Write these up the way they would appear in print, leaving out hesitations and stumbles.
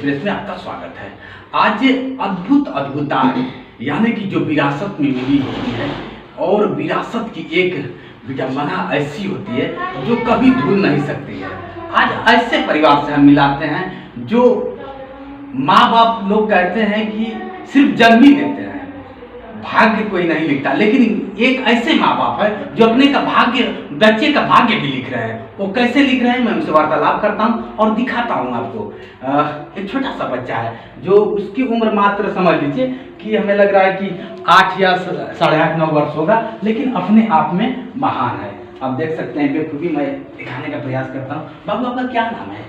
Express में आपका स्वागत है। आज अद्भुत यानी कि जो विरासत में मिली होती है और विरासत की एक विडंबना ऐसी होती है जो कभी भूल नहीं सकती है। आज ऐसे परिवार से हम मिलाते हैं जो माँ बाप लोग कहते हैं कि सिर्फ जन्म ही देते हैं, भाग्य कोई नहीं लिखता, लेकिन एक ऐसे माँ बाप है जो अपने का भाग्य, बच्चे का भाग्य भी लिख रहे हैं। वो कैसे लिख रहे हैं मैं उनसे वार्तालाप करता हूँ और दिखाता हूँ आपको। एक छोटा सा बच्चा है जो उसकी उम्र मात्र समझ लीजिए कि हमें लग रहा है कि 8 या 8.5-9 वर्ष होगा, लेकिन अपने आप में महान है। आप देख सकते हैं बेखूबी मैं दिखाने का प्रयास करता हूँ। बाबू आपका क्या नाम है?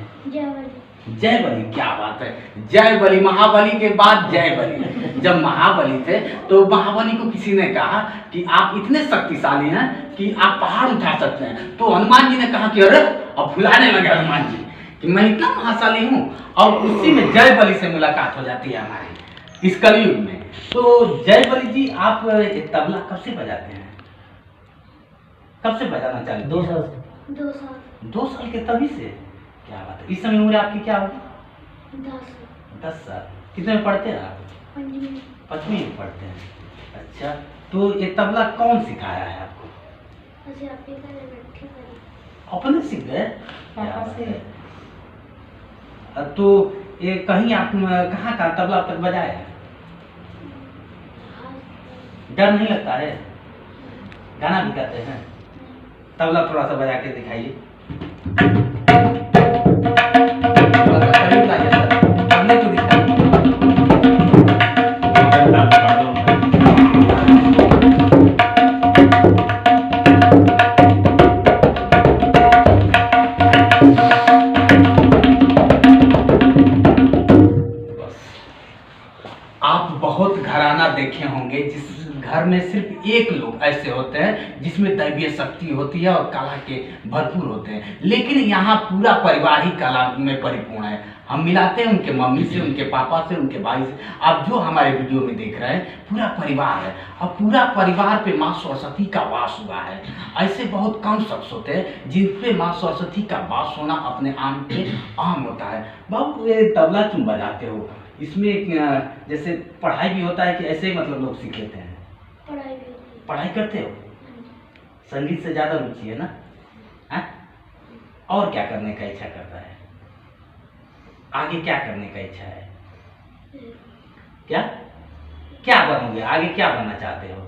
जय बलि। क्या बात है, जय बलि। महाबली के बाद जय बलि। जब महाबली थे तो महाबली को किसी ने कहा कि आप इतने शक्तिशाली हैं कि आप पहाड़ उठा सकते हैं। तो हनुमान जी ने कहा कि अरे, अब फुलाने लगे हनुमान जी कि मैं इतना महाशाली हूँ। और उसी में जय बलि से मुलाकात हो जाती है हमारी इस कलयुग में। तो जय बलि जी, आप तबला कब से बजाते हैं? कब से बजाना चालू? 2 साल। 2 साल के तभी से? क्या बात है। इस समय उम्र आपकी क्या होगी? 10 साल। कितने में पढ़ते हैं आप? 5वीं में पढ़ते हैं। अच्छा, तो ये तबला कौन सिखाया है आपको? अपने सीख गए? तो ये कहीं आप कहाँ का तबला अब तक बजाए हैं? डर नहीं लगता है? गाना भी गाते हैं? तबला थोड़ा सा बजा के दिखाइए। आप बहुत घराना देखे होंगे जिस घर में सिर्फ एक लोग ऐसे होते हैं जिसमें दैवीय शक्ति होती है और कला के भरपूर होते हैं, लेकिन यहाँ पूरा परिवार ही कला में परिपूर्ण है। हम मिलाते हैं उनके मम्मी से, उनके पापा से, उनके भाई से। आप जो हमारे वीडियो में देख रहे हैं पूरा परिवार है और पूरा परिवार पे माँ सरस्वती का वास हुआ है। ऐसे बहुत कम शख्स होते हैं जिन पे माँ सरस्वती का वास होना अपने आम पे आम होता है। बाबू ये तबला तुम बजाते हो, इसमें जैसे पढ़ाई भी होता है कि ऐसे ही मतलब लोग सीख लेते हैं? पढ़ाई करते हो? संगीत से ज्यादा रुचि है ना? है? और क्या करने का इच्छा करता है? आगे क्या करने का इच्छा है? क्या क्या बनोगे आगे? क्या बनना चाहते हो?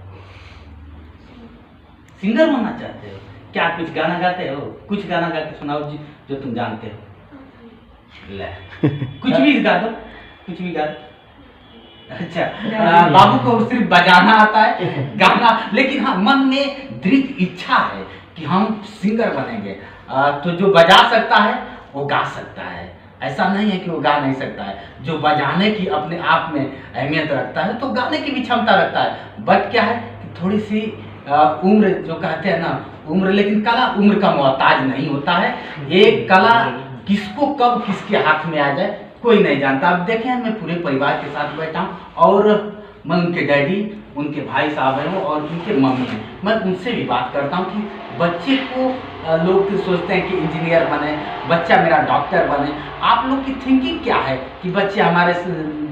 सिंगर बनना चाहते हो? क्या कुछ गाना गाते हो? कुछ गाना गा के सुनाओ जी जो तुम जानते हो। ले कुछ भी गा दो, कुछ भी गा दो। अच्छा, बाबू को सिर्फ बजाना आता है, गाना, लेकिन हाँ मन में दृढ़ इच्छा है कि हम सिंगर बनेंगे। तो जो बजा सकता है वो गा सकता है, ऐसा नहीं है कि वो गा नहीं सकता है। जो बजाने की अपने आप में अहमियत रखता है तो गाने की भी क्षमता रखता है। बट क्या है कि थोड़ी सी उम्र, जो कहते हैं ना उम्र, लेकिन कला उम्र का मोहताज नहीं होता है। एक कला किसको कब किसके हाथ में आ जाए कोई नहीं जानता। अब देखें मैं पूरे परिवार के साथ बैठा हूँ और मैं उनके डैडी, उनके भाई साहब हैं और उनके मम्मी हैं। मैं उनसे भी बात करता हूँ कि बच्चे को लोग सोचते हैं कि इंजीनियर बने, बच्चा मेरा डॉक्टर बने। आप लोग की थिंकिंग क्या है कि बच्चे हमारे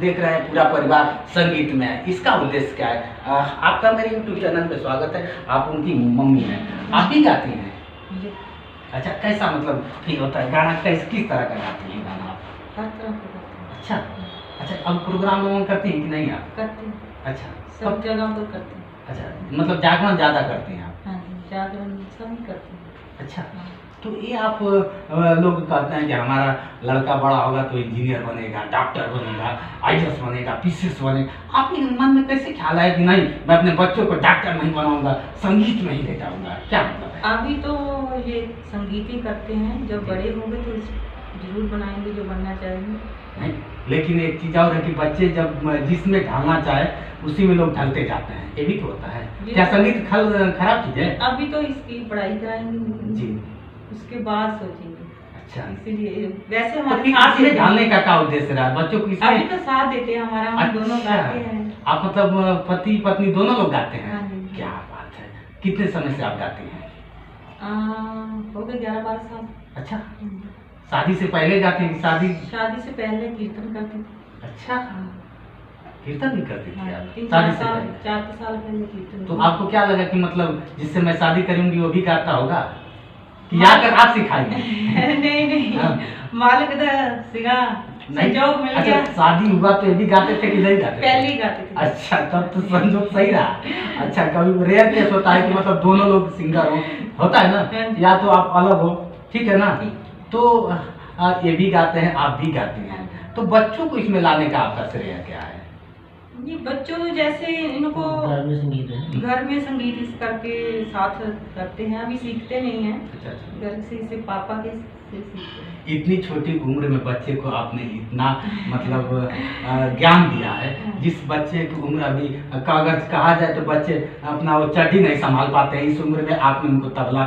देख रहे हैं पूरा परिवार संगीत में है, इसका उद्देश्य क्या है? आपका मेरे यूट्यूब चैनल पे स्वागत है। आप उनकी मम्मी हैं, आप भी गाती हैं? अच्छा, कैसा मतलब फील होता है? गाना किस तरह का गाती हैं गाना आप? अच्छा अच्छा, अब प्रोग्राम करती हैं कि नहीं आप? करते हैं। अच्छा, सब जगह पर करते हैं। अच्छा, मतलब जागरण ज़्यादा करते हैं आप? हाँ, जागरण सब करते हैं। अच्छा, तो ये आप लोग कहते हैं कि हमारा लड़का बड़ा होगा तो इंजीनियर बनेगा, डॉक्टर बनेगा, IAS बनेगा, PCS बनेगा। आपके मन में कैसे ख्याल आया कि नहीं मैं अपने बच्चों को डॉक्टर नहीं बनाऊंगा, संगीत में ही ले जाऊंगा? क्या मतलब है? अभी तो ये संगीत ही करते हैं, जब बड़े होंगे तो जरूर बनाएंगे जो बनना चाहेंगे। नहीं, लेकिन एक चीज़ और है कि बच्चे जब जिसमें ढलना चाहे उसी में लोग ढलते जाते हैं, ये भी तो होता है। क्या संगीत खराब चीज़ है? अभी तो इसकी पढ़ाई कराएंगे जी, उसके बाद सोचेंगे। अच्छा, इसीलिए वैसे तो हमारे साथ इसमें ढालने का क्या उद्देश्य रहा बच्चों को? इसमें अभी तो साथ देते हैं हमारा, हम दोनों गाते हैं। आप मतलब पति पत्नी दोनों लोग गाते हैं? हाँ जी। क्या बात है। कितने समय से आप गाते हैं? हो गए 11-12 साल। अच्छा, शादी से पहले गाती थी? शादी से पहले कीर्तन करती थी। अच्छा, हाँ, कीर्तन भी करती थी हाँ, आप 3-4 शादी से साल पहले? 4 साल पहले कीर्तन तो किया। आपको क्या लगा कि मतलब जिससे मैं शादी करूंगी वो भी गाता होगा कि या कर आप सिखाएंगे? नहीं हाँ। मालिक दा सिगा संजोग मिल अच्छा, गया। शादी हुआ तो ये भी गाते थे कि नहीं गाते थे? पहले ही गाते थे। अच्छा, तब तो संजोग सही रहा। अच्छा, कभी रेयर केस होता है कि मतलब दोनों लोग सिंगर हो, होता है हाँ ना, जी। या तो आप अलग हो, ठीक है ना? ठीक। तो ये भी गाते हैं, आप भी गाती हैं, तो बच्चों को इसमें लाने का आपका श्रेय क्या है? ये बच्चों जैसे इनको घर में संगीत है। घर में संगीत इस करके साथ करते हैं, अभी सीखते नहीं हैं, अच्छा अच्छा। घर से पापा के से सीखते हैं। इतनी छोटी उम्र में बच्चे को आपने इतना मतलब ज्ञान दिया है। जिस बच्चे की उम्र अभी अगर कहा जाए तो बच्चे अपना वो चड्डी नहीं संभाल पाते हैं, इस उम्र में आपने उनको तबला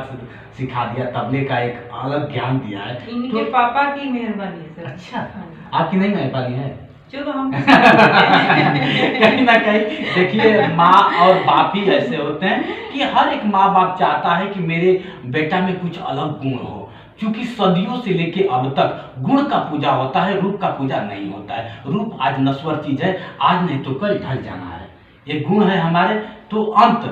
सिखा दिया, तबले का एक अलग ज्ञान दिया है। इनके पापा की मेहरबानी है सर। अच्छा, हाँ। आपकी नहीं मेहरबानी है? चलो हम कहीं ना कहीं देखिए, माँ और बाप ही ऐसे होते हैं कि हर एक माँ बाप चाहता है कि मेरे बेटा में कुछ अलग गुण हो, क्योंकि सदियों से लेके अब तक गुण का पूजा होता है, रूप का पूजा नहीं होता है। रूप आज नश्वर चीज है, आज नहीं तो कल ढल जाना है। ये गुण है हमारे, तो अंत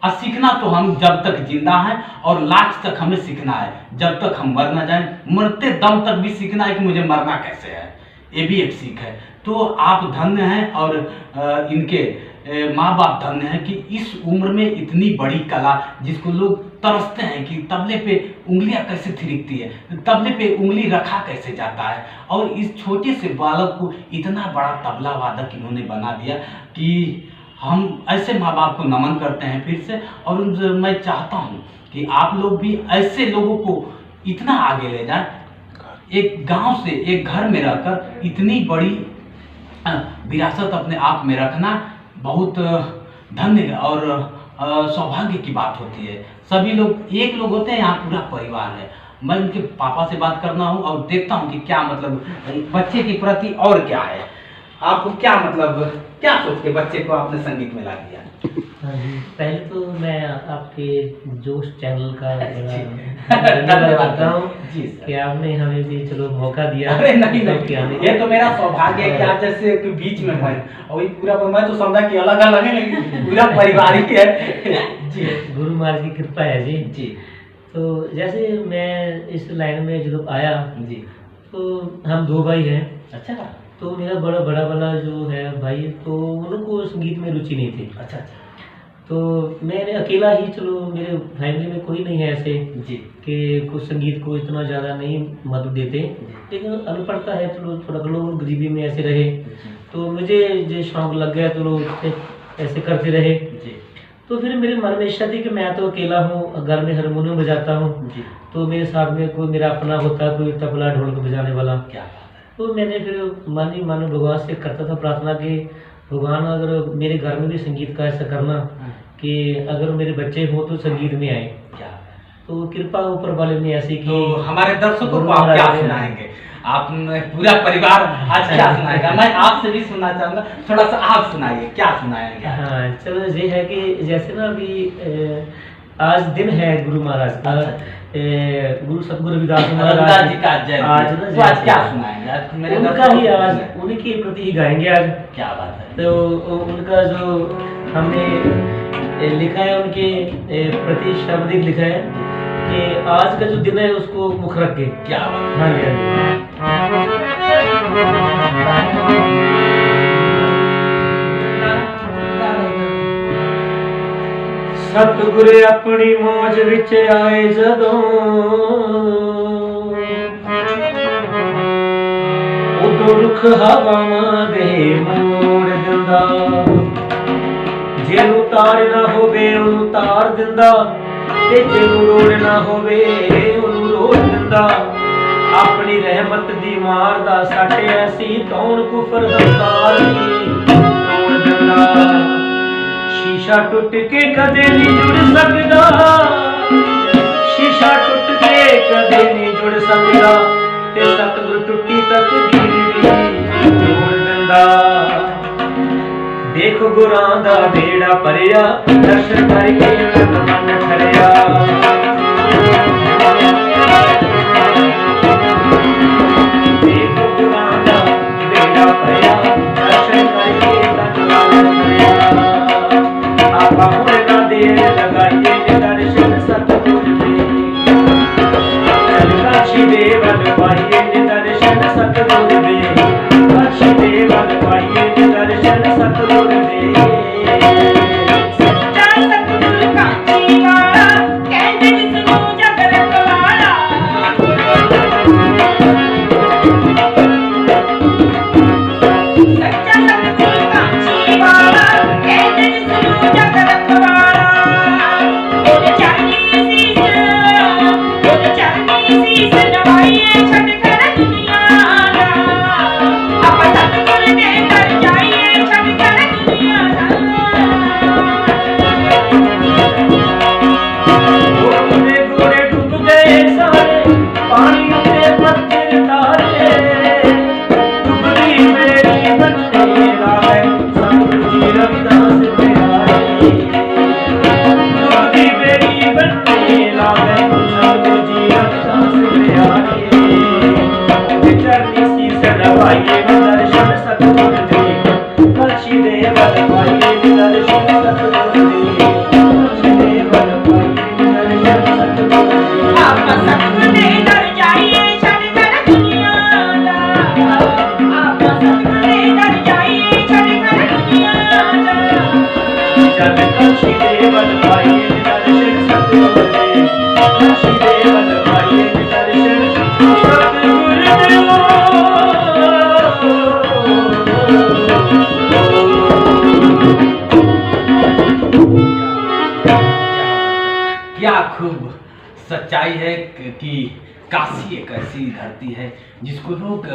और सीखना तो हम जब तक जिंदा हैं और लास्ट तक हमें सीखना है, जब तक हम मर ना जाए। मरते दम तक भी सीखना है कि मुझे मरना कैसे है, ये भी एक सीख है। तो आप धन्य हैं और इनके माँ बाप धन्य हैं कि इस उम्र में इतनी बड़ी कला, जिसको लोग तरसते हैं कि तबले पे उंगलियां कैसे थिरकती है, तबले पे उंगली रखा कैसे जाता है, और इस छोटे से बालक को इतना बड़ा तबला वादक इन्होंने बना दिया कि हम ऐसे माँ बाप को नमन करते हैं फिर से। और मैं चाहता हूँ कि आप लोग भी ऐसे लोगों को इतना आगे ले जाएं। एक गांव से एक घर में रहकर इतनी बड़ी विरासत अपने आप में रखना बहुत धन्य और सौभाग्य की बात होती है। सभी लोग एक लोग होते हैं, यहाँ पूरा परिवार है। मैं उनके पापा से बात करना हूँ और देखता हूँ कि क्या मतलब बच्चे के प्रति और क्या है। आपको क्या मतलब क्या सोच के बच्चे को आपने संगीत में ला दिया? हाँ जी, पहले तो मैं आपके जोश चैनल का धन्यवाद करता हूँ जी कि आपने हमें भी चलो मौका दिया। अरे नहीं कि आने नहीं, ये तो मेरा सौभाग्य है कि आप जैसे कि बीच में मैं, और ये पूरा मैं तो समझा कि अलग अलग है लेकिन पूरा पारिवारिक है जी। गुरु महाराज की कृपा है जी। जी तो जैसे मैं इस लाइन में जब आया जी। तो हम 2 भाई हैं। अच्छा तो मेरा बड़ा वाला जो है भाई, तो उनको संगीत में रुचि नहीं थी। अच्छा। तो मैंने अकेला ही, चलो मेरे फैमिली में कोई नहीं है ऐसे जी कि कुछ संगीत को इतना ज़्यादा नहीं मदद देते, लेकिन अनपढ़ता है, चलो थोड़ा लोग गरीबी में ऐसे रहे, तो मुझे जो शौक लग गया तो लोग ऐसे करते रहे। जी तो फिर मेरे मन में इच्छा थी कि मैं तो अकेला हूँ, घर में हारमोनियम बजाता हूँ, जी। तो मेरे साथ में कोई मेरा अपना होता, कोई तबला ढोलक बजाने वाला। क्या बात है। तो मैंने फिर मन ही मन भगवान से करता था प्रार्थना कि भगवान अगर मेरे घर में भी संगीत का ऐसा करना कि अगर मेरे बच्चे हो तो संगीत में आए। क्या तो कृपा ऊपर वाले ने ऐसी की। तो हमारे दर्शकों को आप क्या सुनाएंगे? आप पूरा परिवार आज क्या सुनाएगा? मैं आपसे भी सुनना चाहूंगा, थोड़ा सा आप सुनाइए, क्या सुनाएंगे? हाँ चलो, ये है कि जैसे ना अभी आज दिन है गुरु महाराज का, गुरु सतगुरु रविदास रविदास जी का जयंती। आज ना तो आज क्या सुनाएंगे? आज मेरे उनका दर्शकों ही को आज सुनाएंगे। उन्हीं के प्रति ही गाएंगे आज। क्या बात है। तो उनका जो हमने लिखा है, उनके प्रति शब्द लिखा है कि आज का जो दिन है उसको मुख रख के। क्या बात हाँ जी, सतगुर अपनी मौज विच आए जदों, उदों रुख हवावां दे मोड़ दिंदा, जेनू तार ना होवे ओनू तार दिंदा, ते जेनू रोड़ ना होवे ओनू रोड़ दिंदा। अपनी रहमत दी मारदा साडे ऐसी कौन कुफर हंकार तोड़ दिंदा। शीशा टुट के कदे नहीं जुड़ सकदा, शीशा टुट के कदे नहीं जुड़ सकदा, ते सतगुर टुटी तकदीर दी तोड़ दिंदा। देख गुरां दा बेड़ा भरिया, दर्शन करके मन ठरिया। क्या खूब सच्चाई है कि काशी एक ऐसी धरती है जिसको लोग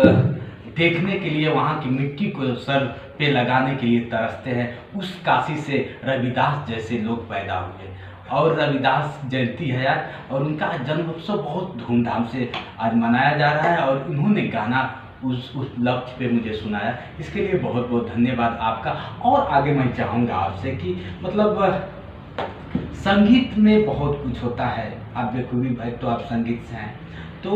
देखने के लिए वहाँ की मिट्टी को सर पे लगाने के लिए तरसते हैं। उस काशी से रविदास जैसे लोग पैदा हुए और रविदास जयंती है आज, और उनका जन्म उत्सव बहुत धूमधाम से आज मनाया जा रहा है। और इन्होंने गाना उस लक्ष्य पे मुझे सुनाया, इसके लिए बहुत बहुत धन्यवाद आपका। और आगे मैं चाहूँगा आपसे कि मतलब संगीत में बहुत कुछ होता है, आप बेखूबी भाई तो आप संगीत से हैं, तो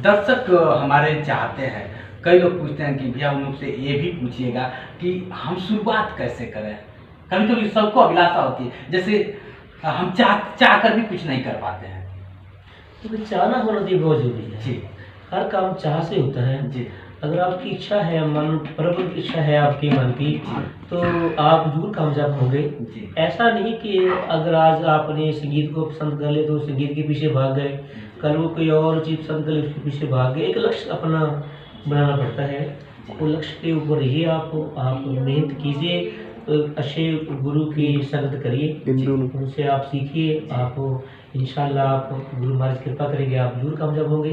दर्शक हमारे चाहते हैं, कई लोग पूछते हैं कि भैया उन लोग से ये भी पूछिएगा कि हम शुरुआत कैसे करें। कभी कभी सबको अभिलाषा होती है, जैसे हम चाह कर भी कुछ नहीं कर पाते हैं। तो चाहना होना भी बहुत जरूरी है जी, हर काम चाह से होता है जी। अगर आपकी इच्छा है, मन प्रबल इच्छा है आपकी मन की, तो आप जरूर कामयाब होंगे। ऐसा नहीं कि अगर आज आपने संगीत को पसंद कर ले तो संगीत के पीछे भाग गए, कल वो कोई और चीज़ पसंद कर ले उसके पीछे भाग गए। एक लक्ष्य अपना बनाना पड़ता है, वो लक्ष्य के ऊपर रहिए, आप मेहनत कीजिए, अच्छे गुरु की संगत करिए, उनसे आप सीखिए, आप इंशाल्लाह आप गुरु महाराज कृपा करेंगे, आप जरूर कामयाब होंगे।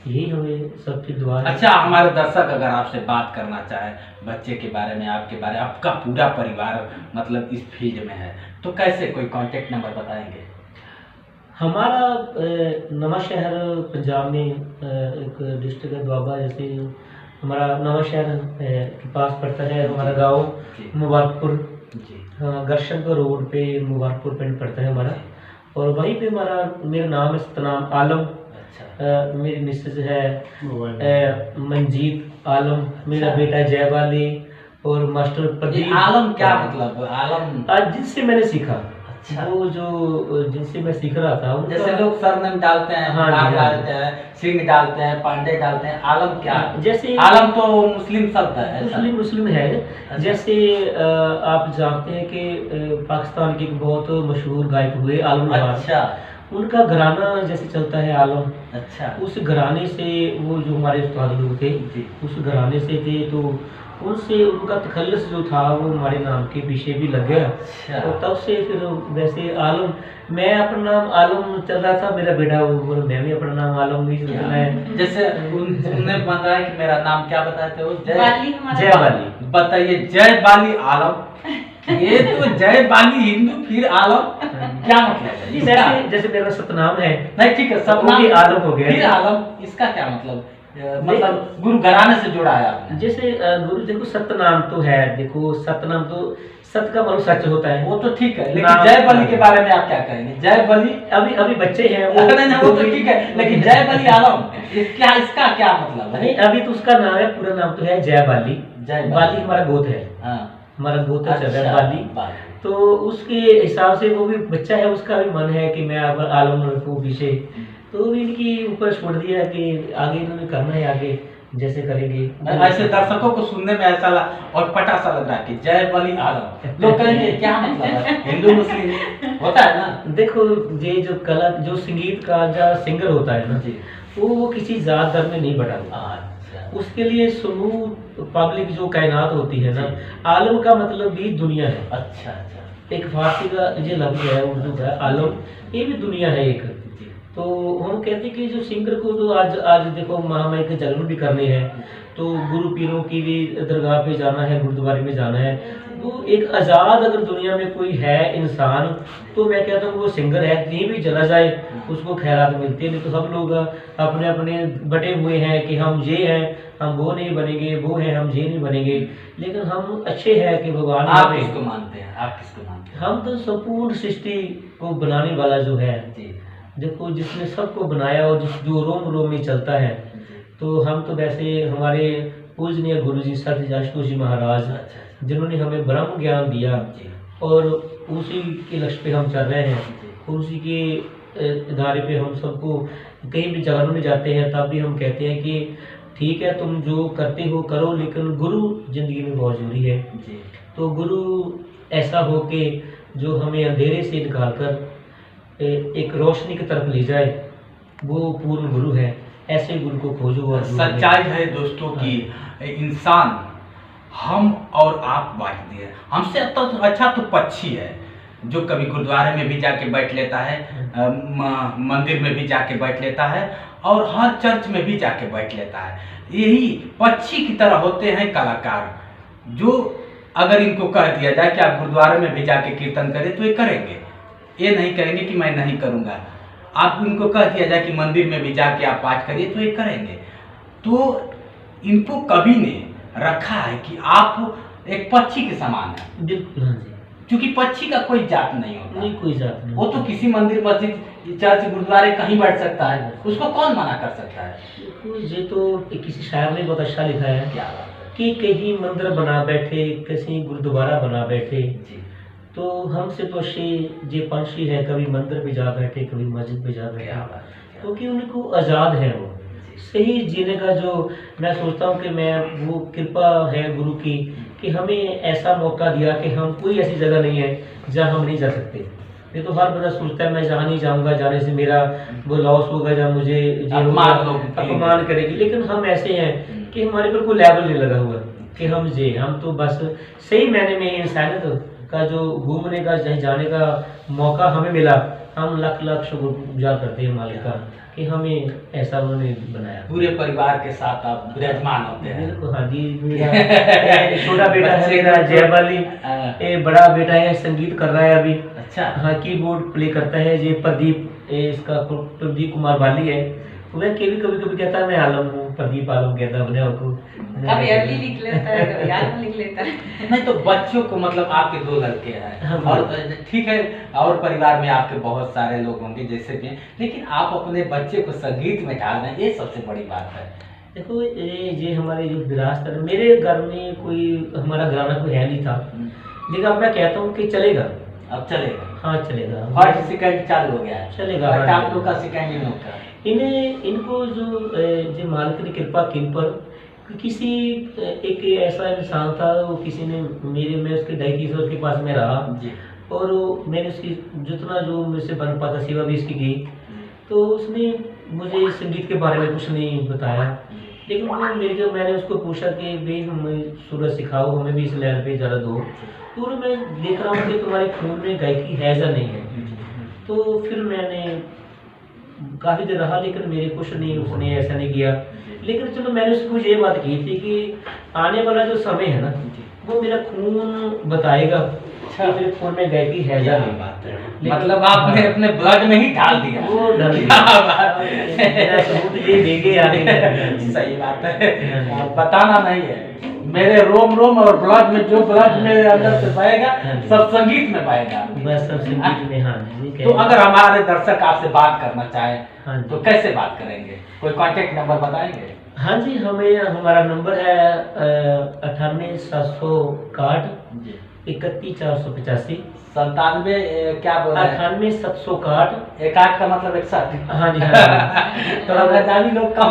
यही हमें सबकी दुआ है। अच्छा, हमारे दर्शक अगर आपसे बात करना चाहे बच्चे के बारे में, आपके बारे में, आपका पूरा परिवार मतलब इस फील्ड में है, तो कैसे, कोई कांटेक्ट नंबर बताएंगे? हमारा नवा शहर पंजाब में एक डिस्ट्रिक्ट है दुआबा, जैसे हमारा नवा शहर के पास पड़ता है हमारा गांव मुबारकपुर, गरशनपुर रोड पे मुबारकपुर पिंड पड़ता है हमारा, और वहीं पे मेरा नाम है सतनाम आलम। अच्छा। मेरी मिसेज है मंजीत आलम, मेरा बेटा जयवाली और मास्टर प्रदीप। आलम क्या मतलब? आलम जिनसे मैंने सीखा। अच्छा। वो जो जिनसे मैं सीख रहा था, जैसे लोग सरनेम डालते हैं, नाम डालते हैं, सिंह डालते हैं, पांडे डालते हैं, आलम क्या? जैसे आलम तो मुस्लिम शब्द है। मुस्लिम है। अच्छा। जैसे आप जानते हैं कि पाकिस्तान के एक बहुत मशहूर गायक हुए आलम। अच्छा। उनका घराना जैसे चलता है आलम। अच्छा। उस घराने से वो जो हमारे उस्ताद लोग थे उस घराने से थे, तो उनसे उनका तखल्लुस जो था वो हमारे नाम के पीछे भी लग गया। अच्छा। और तब से फिर वैसे आलम, मैं अपना नाम आलम चल रहा था, मेरा बेटा वो मैं भी अपना नाम आलम ही चलना है। जैसे उन्होंने बताया कि मेरा नाम क्या बताए थे वो? जयवाली। बताइए, जयवाली आलम। ये तो जयवाली हिंदू फिर आलम, क्या मतलब है? जैसे मेरा सतनाम है, नहीं ठीक है, सतनाम आलम हो गया, फिर आलम, इसका क्या मतलब? मतलब गुरु घराने से जोड़ा है आपने? जैसे गुरु, देखो सतनाम तो है, देखो सतनाम तो सत का मतलब सच होता है, वो तो ठीक है, लेकिन जयबली के बारे में आप क्या कहेंगे? जयबली अभी बच्चे हैं वो तो ठीक है, लेकिन जयबली आलम क्या, इसका क्या मतलब है? नहीं, अभी तो उसका नाम है, पूरा नाम तो है जयवाली। जयवाली हमारा गोत्र है। हाँ, हमारा गोत्र चल रहा है बाली, तो उसके हिसाब से वो भी बच्चा है, उसका भी मन है कि मैं आलम रखूं पीछे, तो इनकी ऊपर छोड़ दिया कि आगे इन्होंने करना है, आगे जैसे करेंगे। ऐसे दर्शकों को सुनने में ऐसा और पटा सा लग रहा है कि जयवली आलम, लोग कहेंगे क्या मतलब है? हिंदू मुस्लिम होता है ना। देखो, ये जो कला, जो संगीत का जो सिंगर होता है ना, वो किसी जात धर्म में नहीं बटा, उसके लिए समूह पब्लिक जो कायनात होती है ना, आलम का मतलब भी दुनिया है। अच्छा अच्छा। एक फारसी का ये लफ्ज है, उर्दू का आलम, ये भी दुनिया है एक। तो हम कहते हैं कि जो सिंगर को तो आज आज देखो महामाई के जन्म भी करने हैं, तो गुरु पीरों की भी दरगाह पे जाना है, गुरुद्वारे में जाना है। तो एक आज़ाद अगर दुनिया में कोई है इंसान, तो मैं कहता हूँ वो सिंगर है। कहीं भी चला जाए उसको खैरात मिलती है। नहीं तो सब लोग अपने अपने बटे हुए हैं कि हम ये हैं, हम वो नहीं बनेंगे, वो हैं हम ये नहीं बनेंगे। लेकिन हम अच्छे हैं कि भगवान आप हमें, किसको मानते हैं, आप किसको मानते हैं? हम तो संपूर्ण सृष्टि को बनाने वाला जो है, जी देखो जिसने सबको बनाया और जो रोम रोम में चलता है। तो हम तो वैसे हमारे पूजनीय गुरु जी सत्य आशुतोष जी महाराज, जिन्होंने हमें ब्रह्म ज्ञान दिया, और उसी के लक्ष्य पे हम चल रहे हैं, और उसी के इदारे पे हम सबको कहीं भी जगह में जाते हैं तब भी हम कहते हैं कि ठीक है तुम जो करते हो करो, लेकिन गुरु जिंदगी में बहुत जरूरी है। तो गुरु ऐसा हो कि जो हमें अंधेरे से निकाल कर एक रोशनी की तरफ ले जाए, वो पूर्ण गुरु है। ऐसे गुरु को खोजो। और सच्चाई है दोस्तों की इंसान हम और आप बांट दिए। हमसे अच्छा तो पक्षी है जो कभी गुरुद्वारे में भी जाके बैठ लेता है, मंदिर में भी जाके बैठ लेता है, और हर चर्च में भी जाके बैठ लेता है। यही पक्षी की तरह होते हैं कलाकार, जो अगर इनको कह दिया जाए कि आप गुरुद्वारे में भी जाके कीर्तन करें तो ये करेंगे, ये नहीं करेंगे कि मैं नहीं करूँगा। आप इनको कह दिया जाए कि मंदिर में भी जाके आप पाठ करिए तो ये करेंगे। तो इनको कभी ने रखा है कि आप एक पक्षी के समान है। बिल्कुल, हाँ जी। क्योंकि पक्षी का कोई जात नहीं होता, नहीं कोई जात नहीं, वो तो किसी मंदिर मस्जिद चर्च गुरुद्वारे कहीं बैठ सकता है, उसको कौन मना कर सकता है? ये तो किसी शायर ने बहुत अच्छा लिखा है क्या बात है कि कहीं मंदिर बना बैठे, कहीं गुरुद्वारा बना बैठे। जी। तो हमसे तो ये पंछी है, कभी मंदिर पे जा बैठे, कभी मस्जिद पे जा बैठे, क्योंकि उनको आज़ाद है वो सही जीने का। जो मैं सोचता हूँ कि मैं वो कृपा है गुरु की कि हमें ऐसा मौका दिया कि हम कोई ऐसी जगह नहीं है जहाँ हम नहीं जा सकते। ये तो हर बंदा सोचता है मैं जहाँ नहीं जाऊँगा, जाने से मेरा वो लॉस होगा, जहाँ मुझे अपमान करेगी। लेकिन हम ऐसे हैं कि हमारे पर कोई लेवल नहीं लगा हुआ कि हम तो बस सही मैंने में इंसानियत का जो घूमने का जाने का मौका हमें मिला, हम लाख लाख शुक्रगुजार करते हैं मालिक का कि हमें ऐसा उन्होंने बनाया। पूरे परिवार के साथ आप विराजमान होते हैं। बिल्कुल, हाँ जी। मेरा छोटा बेटा है मेरा जयबाली, ये बड़ा बेटा है संगीत कर रहा है अभी। अच्छा। हाँ, कीबोर्ड प्ले करता है। ये प्रदीप, इसका प्रदीप कुमार बाली है। वह कभी कभी कहता है मैं आलम हूँ, प्रदीप आलम कहता है अपने आप को। कभी अली लिख लेता है, कभी आलम लिख लेता है। नहीं तो बच्चों को मतलब आपके 2 लड़के हैं और ठीक है, और परिवार में आपके बहुत सारे लोग होंगे जैसे भी, लेकिन आप अपने बच्चे को संगीत में डाल रहे हैं, ये सबसे बड़ी बात है। देखो ये हमारे जो विरासत है, मेरे घर में कोई हमारा घराना कोई है नहीं था, लेकिन अब मैं कहता हूँ कि चलेगा, अब चलेगा। हाँ चलेगा। फर्स्ट सेकंड चालू हो गया है, चलेगा। आप लोग का सेकंड ही होगा। इनको जो मालिक ने कृपा की पर, किसी एक ऐसा इंसान था, वो किसी ने मैं उसके 2.5 वर्ष के पास में रहा जी। और मैंने उसकी जितना जो मुझसे बन पाता सेवा भी इसकी की। तो उसने मुझे संगीत के बारे में कुछ नहीं बताया, लेकिन वो मैंने उसको पूछा कि भाई हमें सूरज सिखाओ, हमें भी इस लेवल पे ज़रा दो। तो मैं देख रहा हूँ कि तुम्हारे खून में गायकी है या नहीं है। तो फिर मैंने काफ़ी देर रहा, लेकिन मेरे कुछ नहीं, उसने ऐसा नहीं किया। लेकिन चलो मैंने उसको ये बात की थी कि आने वाला जो समय है ना, वो मेरा खून बताएगा कि मेरे खून में गायकी है या नहीं। बात है, मतलब आपने अपने ब्लड में ही डाल दिया। वो डाल दिया, सबूत ये देंगे आगे। सही बात है, बताना नहीं है। मेरे रोम रोम और ब्लड में जो ब्लड मेरे अंदर से बहेगा सब संगीत में बहेगा। बस सब संगीत में। हाँ तो अगर हमारे दर्शक आपसे बात करना चाहे हाँ तो कैसे बात करेंगे, कोई कांटेक्ट नंबर बताएंगे? हाँ जी, हमारा नंबर है 98 761 31 485। 97 क्या बोला? 98 761 61 का मतलब 61। हाँ जी, हाँ। तो अफगानी लोग कम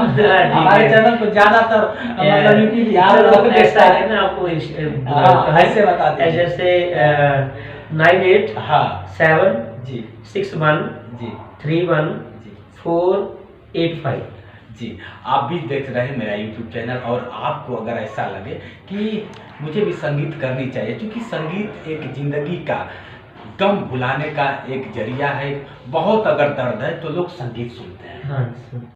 हमारे चैनल को ज्यादातर मतलब यूपी बिहार लोग ऐसा है ना, आपको ऐसे बता दीजिए। जैसे 98 हाँ 7 जी 61 जी 31 485। जी, आप भी देख रहे हैं मेरा यूट्यूब चैनल, और आपको अगर ऐसा लगे कि मुझे भी संगीत करनी चाहिए, क्योंकि संगीत एक ज़िंदगी का गम भुलाने का एक जरिया है। बहुत अगर दर्द है तो लोग संगीत सुनते हैं। हाँ